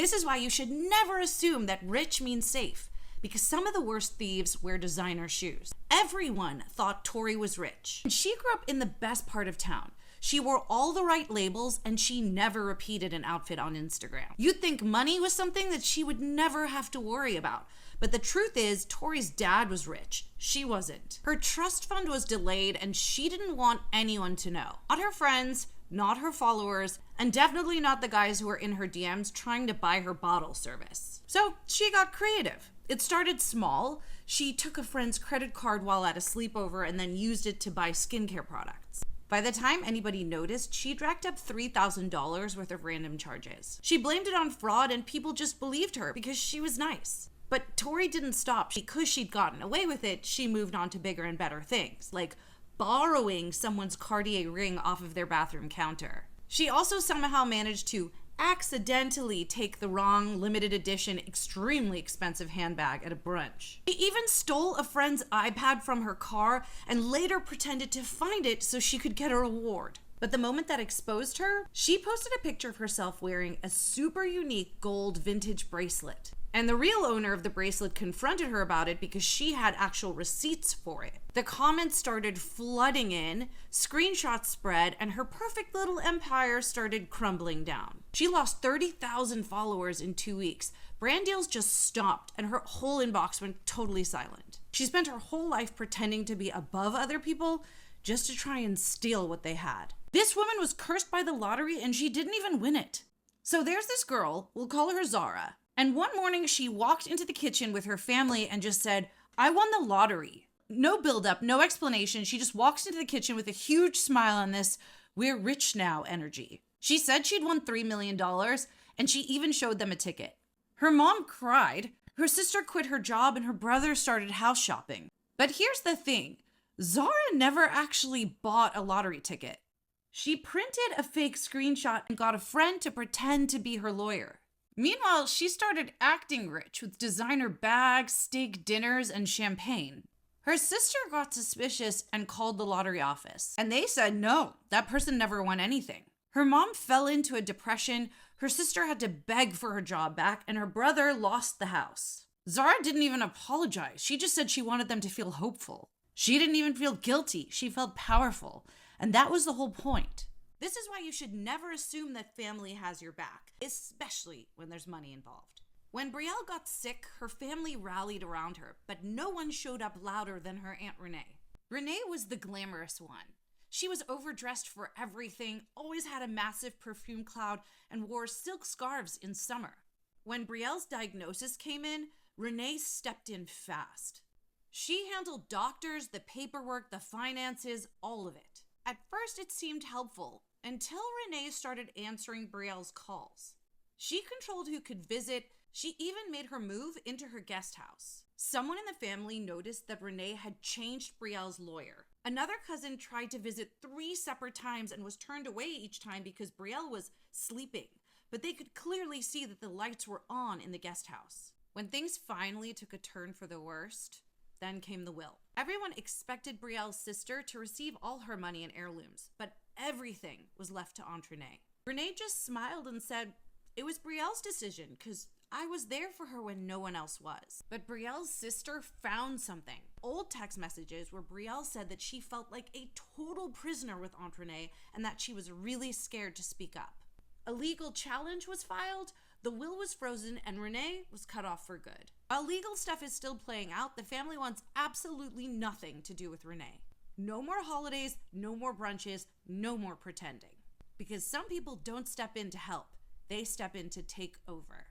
This is why you should never assume that rich means safe, because some of the worst thieves wear designer shoes. Everyone thought Tori was rich. She grew up in the best part of town. She wore all the right labels and she never repeated an outfit on Instagram. You'd think money was something that she would never have to worry about. But the truth is, Tori's dad was rich. She wasn't. Her trust fund was delayed and she didn't want anyone to know. Not her friends, not her followers, and definitely not the guys who were in her DMs trying to buy her bottle service. So she got creative. It started small. She took a friend's credit card while at a sleepover and then used it to buy skincare products. By the time anybody noticed, she'd racked up $3,000 worth of random charges. She blamed it on fraud and people just believed her because she was nice. But Tori didn't stop. Because she'd gotten away with it, she moved on to bigger and better things, like borrowing someone's Cartier ring off of their bathroom counter. She also somehow managed to accidentally take the wrong limited edition, extremely expensive handbag at a brunch. She even stole a friend's iPad from her car and later pretended to find it so she could get a reward. But the moment that exposed her, she posted a picture of herself wearing a super unique gold vintage bracelet. And the real owner of the bracelet confronted her about it because she had actual receipts for it. The comments started flooding in, screenshots spread, and her perfect little empire started crumbling down. She lost 30,000 followers in 2 weeks. Brand deals just stopped, and her whole inbox went totally silent. She spent her whole life pretending to be above other people just to try and steal what they had. This woman was cursed by the lottery, and she didn't even win it. So there's this girl, we'll call her Zara. And one morning she walked into the kitchen with her family and just said, "I won the lottery." No buildup, no explanation. She just walks into the kitchen with a huge smile and this "we're rich now" energy. She said she'd won $3 million and she even showed them a ticket. Her mom cried, her sister quit her job, and her brother started house shopping. But here's the thing, Zara never actually bought a lottery ticket. She printed a fake screenshot and got a friend to pretend to be her lawyer. Meanwhile, she started acting rich with designer bags, steak dinners, and champagne. Her sister got suspicious and called the lottery office. And they said, no, that person never won anything. Her mom fell into a depression, her sister had to beg for her job back, and her brother lost the house. Zara didn't even apologize. She just said she wanted them to feel hopeful. She didn't even feel guilty. She felt powerful. And that was the whole point. This is why you should never assume that family has your back, especially when there's money involved. When Brielle got sick, her family rallied around her, but no one showed up louder than her Aunt Renee. Renee was the glamorous one. She was overdressed for everything, always had a massive perfume cloud, and wore silk scarves in summer. When Brielle's diagnosis came in, Renee stepped in fast. She handled doctors, the paperwork, the finances, all of it. At first, it seemed helpful, until Renee started answering Brielle's calls. She controlled who could visit. She even made her move into her guest house. Someone in the family noticed that Renee had changed Brielle's lawyer. Another cousin tried to visit 3 separate times and was turned away each time because Brielle was sleeping, but they could clearly see that the lights were on in the guest house. When things finally took a turn for the worst, then came the will. Everyone expected Brielle's sister to receive all her money and heirlooms, but everything was left to Aunt Renee. Renee just smiled and said, "It was Brielle's decision, because I was there for her when no one else was." But Brielle's sister found something. Old text messages where Brielle said that she felt like a total prisoner with Aunt Renee and that she was really scared to speak up. A legal challenge was filed, the will was frozen, and Renee was cut off for good. While legal stuff is still playing out, the family wants absolutely nothing to do with Renee. No more holidays, no more brunches, no more pretending. Because some people don't step in to help, they step in to take over.